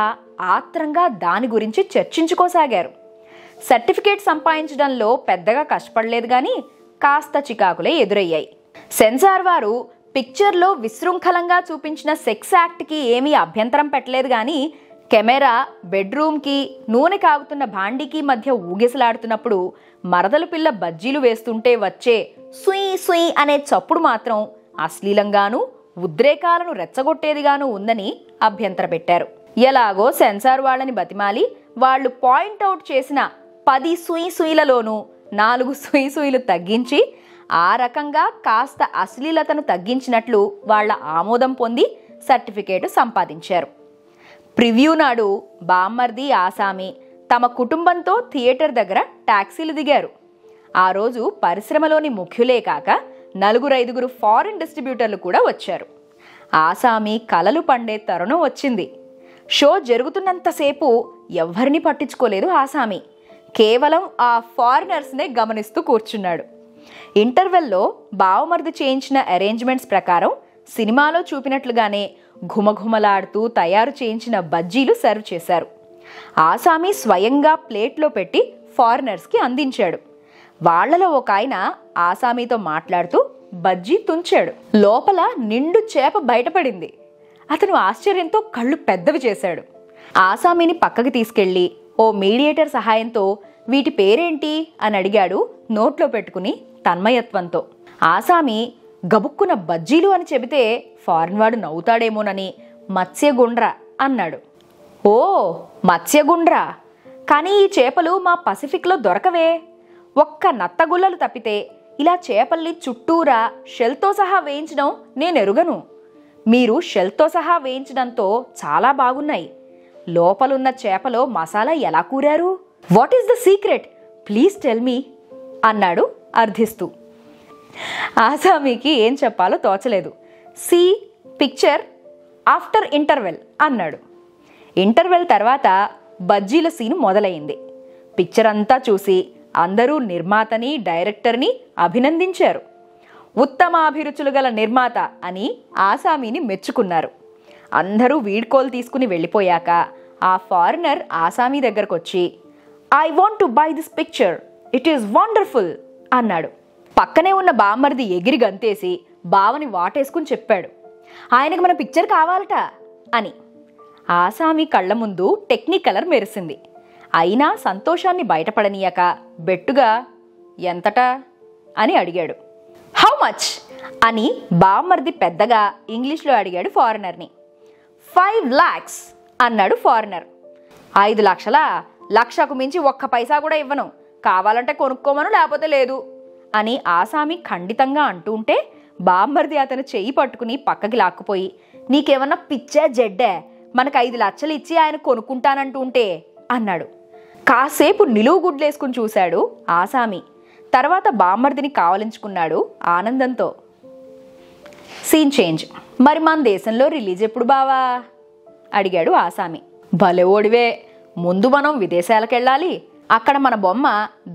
ఆత్రంగా దాని గురించి చర్చించుకోసాగారు. సర్టిఫికేట్ సంపాదించడంలో పెద్దగా కష్టపడలేదు కానీ కాస్త చికాకులే ఎదురయ్యాయి. సెన్సార్ వారు పిక్చర్లో విశృంఖలంగా చూపించిన సెక్స్ యాక్ట్కి ఏమీ అభ్యంతరం పెట్టలేదు కానీ కెమెరా బెడ్రూమ్కి నూనె కాగుతున్న భాండీకి మధ్య ఊగిసలాడుతున్నప్పుడు మరదలు పిల్ల బజ్జీలు వేస్తుంటే వచ్చే సుయ్ సుయ్ అనే చప్పుడు మాత్రం అశ్లీలంగానూ ఉద్రేకాలను రెచ్చగొట్టేదిగానూ ఉందని అభ్యంతర పెట్టారు. ఎలాగో సెన్సార్ వాళ్ళని బతిమాలి వాళ్ళు పాయింట్అవుట్ చేసిన 10 సుయిలలోనూ 4 సుయిలు తగ్గించి ఆ రకంగా కాస్త అశ్లీలతను తగ్గించినట్లు వాళ్ళ ఆమోదం పొంది సర్టిఫికేటు సంపాదించారు. ప్రివ్యూ నాడు బామ్మర్ది, ఆసామి తమ కుటుంబంతో థియేటర్ దగ్గర టాక్సీలు దిగారు. ఆ రోజు పరిశ్రమలోని ముఖ్యులే కాక 4-5 ఫారిన్ డిస్ట్రిబ్యూటర్లు కూడా వచ్చారు. ఆసామి కలలు పండే తరుణం వచ్చింది. షో జరుగుతున్నంతసేపు ఎవ్వరిని పట్టించుకోలేదు ఆసామి. కేవలం ఆ ఫారినర్స్నే గమనిస్తూ కూర్చున్నాడు. ఇంటర్వెల్లో బావమర్ది చేయించిన అరేంజ్మెంట్స్ ప్రకారం సినిమాలో చూపినట్లుగానే ఘుమఘుమలాడుతూ తయారు చేయించిన బజ్జీలు సర్వ్ చేశారు. ఆసామి స్వయంగా ప్లేట్లో పెట్టి ఫారినర్స్కి అందించాడు. వాళ్లలో ఒక ఆయన ఆసామీతో మాట్లాడుతూ బజ్జీ తుంచాడు. లోపల నిండు చేప బయటపడింది. అతను ఆశ్చర్యంతో కళ్ళు పెద్దవి చేశాడు. ఆసామీని పక్కకి తీసుకెళ్లి ఓ మీడియేటర్ సహాయంతో వీటి పేరేంటి అని అడిగాడు, నోట్లో పెట్టుకుని తన్మయత్వంతో. ఆసామి గబుక్కున బజ్జీలు అని చెబితే ఫారిన్ వాడు నవ్వుతాడేమోనని మత్స్యగుండ్ర అన్నాడు. ఓ, మత్స్యగుండ్ర, కానీ ఈ చేపలు మా పసిఫిక్లో దొరకవే. ఒక్క నత్తగుల్లలు తప్పితే ఇలా చేపల్ని చుట్టూరా షెల్తో సహా వేయించడం నేనెరుగను. మీరు షెల్తో సహా వేయించడంతో చాలా బాగున్నాయి. లోపలున్న చేపలో మసాలా ఎలా కూరారు? What is the secret? Please tell me అన్నాడు అర్థిస్తూ. ఆసామీకి ఏం చెప్పాలో తోచలేదు. సీ పిక్చర్ ఆఫ్టర్ ఇంటర్వెల్ అన్నాడు. ఇంటర్వెల్ తర్వాత బజ్జీల సీన్ మొదలైంది. పిక్చర్ అంతా చూసి అందరూ నిర్మాతని, డైరెక్టర్ని అభినందించారు. ఉత్తమాభిరుచులు గల నిర్మాత అని ఆసామీని మెచ్చుకున్నారు. అందరూ వీడ్కోలు తీసుకుని వెళ్ళిపోయాక ఆ ఫారినర్ ఆసామీ దగ్గరకొచ్చి, I want to buy this picture, it is wonderful అన్నాడు. పక్కనే ఉన్న బామ్మర్ది ఎగిరి గంతేసి బావని వాటేసుకుని చెప్పాడు, ఆయనకు మన పిక్చర్ కావాలట అని. ఆసామీ కళ్ల ముందు టెక్నికలర్ మెరిసింది. అయినా సంతోషాన్ని బయటపడనీయక బెట్టుగా ఎంతటా అని అడిగాడు. హౌ మచ్ అని బామ్మర్ది పెద్దగా ఇంగ్లీష్లో అడిగాడు ఫారినర్ని. 5 lakhs అన్నాడు ఫారినర్. 5 లక్షలా? లక్షకు మించి ఒక్క పైసా కూడా ఇవ్వను, కావాలంటే కొనుక్కోమను, లేకపోతే లేదు అని ఆసామి ఖండితంగా అంటుంటే బామ్మర్ది అతను చెయ్యి పట్టుకుని పక్కకి లాక్కుపోయి, నీకేమన్నా పిచ్చా జెడ్డే, మనకు 5 లక్షలు ఇచ్చి ఆయన కొనుక్కుంటానంటుంటే అన్నాడు. కాసేపు నిలువు గుడ్లేసుకుని చూశాడు ఆసామి. తర్వాత బామ్మర్దిని కావలించుకున్నాడు ఆనందంతో. Scene change. మరి మన దేశంలో రిలీజ్ ఎప్పుడు బావా అడిగాడు ఆసామి. భలే ఓడివే, ముందు మనం విదేశాలకెళ్ళాలి. అక్కడ మన బొమ్మ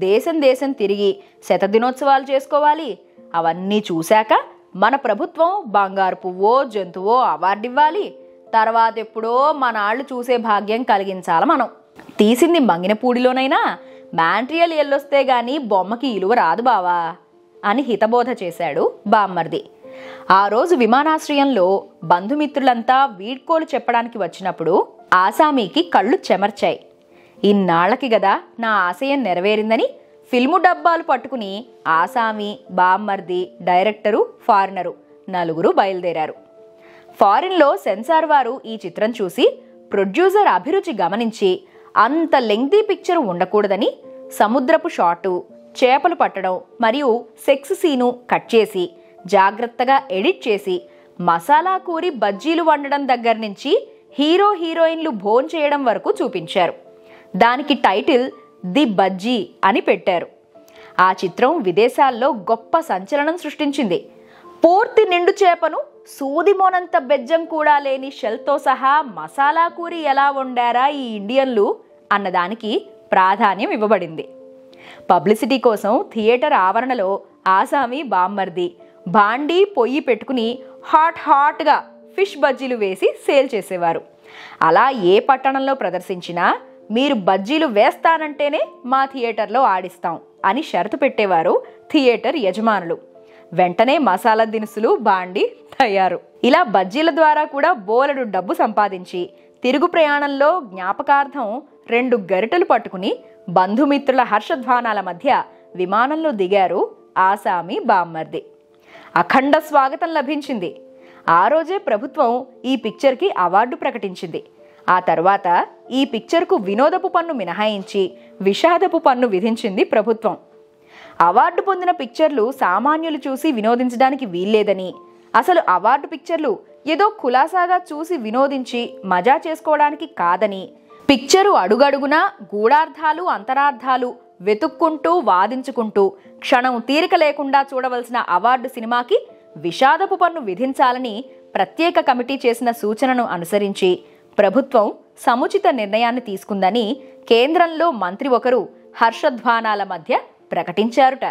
దేశం తిరిగి శతదినోత్సవాలు చేసుకోవాలి. అవన్నీ చూశాక మన ప్రభుత్వం బంగారు పువ్వో జంతువో అవార్డు ఇవ్వాలి. తర్వాత ఎప్పుడో మన ఆళ్ళు చూసే భాగ్యం కలిగించాలి. మనం తీసింది మంగినపూడిలోనైనా మ్యాంట్రియల్ ఎల్లొస్తే గాని బొమ్మకి ఇలువ రాదు బావా అని హితబోధ చేశాడు బామ్మర్ది. ఆ రోజు విమానాశ్రయంలో బంధుమిత్రులంతా వీడ్కోలు చెప్పడానికి వచ్చినప్పుడు ఆసామీకి కళ్ళు చెమర్చాయి. ఇన్నాళ్లకి గదా నా ఆశయం నెరవేరిందని ఫిల్ము డబ్బాలు పట్టుకుని ఆసామి, బామ్మర్ది, డైరెక్టరు, ఫారినరు 4 బయలుదేరారు. ఫారిన్లో సెన్సార్ వారు ఈ చిత్రం చూసి ప్రొడ్యూసర్ అభిరుచి గమనించి అంత లెంగ్తీ పిక్చర్ ఉండకూడదని సముద్రపు షాటు, చేపలు పట్టడం మరియు సెక్స్ సీను కట్ చేసి జాగ్రత్తగా ఎడిట్ చేసి మసాలా కూరి బజ్జీలు వండడం దగ్గర నుంచి హీరో హీరోయిన్లు భోంచేయడం వరకు చూపించారు. దానికి టైటిల్ ది బజ్జీ అని పెట్టారు. ఆ చిత్రం విదేశాల్లో గొప్ప సంచలనం సృష్టించింది. పూర్తి నిండు చేపను సూదిమోనంత బెజ్జం కూడా లేని షెల్తో సహా మసాలా కూరి ఎలా వండారా ఈ ఇండియన్లు అన్నదానికి ప్రాధాన్యం ఇవ్వబడింది. పబ్లిసిటీ కోసం థియేటర్ ఆవరణలో ఆసామి, బామ్మర్ది బాండీ పొయ్యి పెట్టుకుని హాట్గా ఫిష్ బజ్జీలు వేసి సేల్ చేసేవారు. అలా ఏ పట్టణంలో ప్రదర్శించినా మీరు బజ్జీలు వేస్తానంటేనే మా థియేటర్లో ఆడిస్తాం అని షరతు పెట్టేవారు థియేటర్ యజమానులు. వెంటనే మసాలా దినుసులు, బాండీ తయారు. ఇలా బజ్జీల ద్వారా కూడా బోలెడు డబ్బు సంపాదించి తిరుగు ప్రయాణంలో జ్ఞాపకార్థం 2 గరిటెలు పట్టుకుని బంధుమిత్రుల హర్షధ్వానాల మధ్య విమానంలో దిగారు ఆసామి, బామ్మర్ది. అఖండ స్వాగతం లభించింది. ఆ రోజే ప్రభుత్వం ఈ పిక్చర్కి అవార్డు ప్రకటించింది. ఆ తర్వాత ఈ పిక్చర్కు వినోదపు పన్ను మినహాయించి విషాదపు పన్ను విధించింది ప్రభుత్వం. అవార్డు పొందిన పిక్చర్లు సామాన్యులు చూసి వినోదించడానికి వీల్లేదని, అసలు అవార్డు పిక్చర్లు ఏదో కులాసాగా చూసి వినోదించి మజా చేసుకోవడానికి కాదని, పిక్చరు అడుగడుగునా గూఢార్థాలు అంతరార్థాలు వెతుక్కుంటూ వాదించుకుంటూ క్షణం తీరిక లేకుండా చూడవలసిన అవార్డు సినిమాకి విషాదపు పన్ను విధించాలని ప్రత్యేక కమిటీ చేసిన సూచనను అనుసరించి ప్రభుత్వం సముచిత నిర్ణయాన్ని తీసుకుందని కేంద్రంలో మంత్రి ఒకరు హర్షధ్వానాల మధ్య ప్రకటించారుట.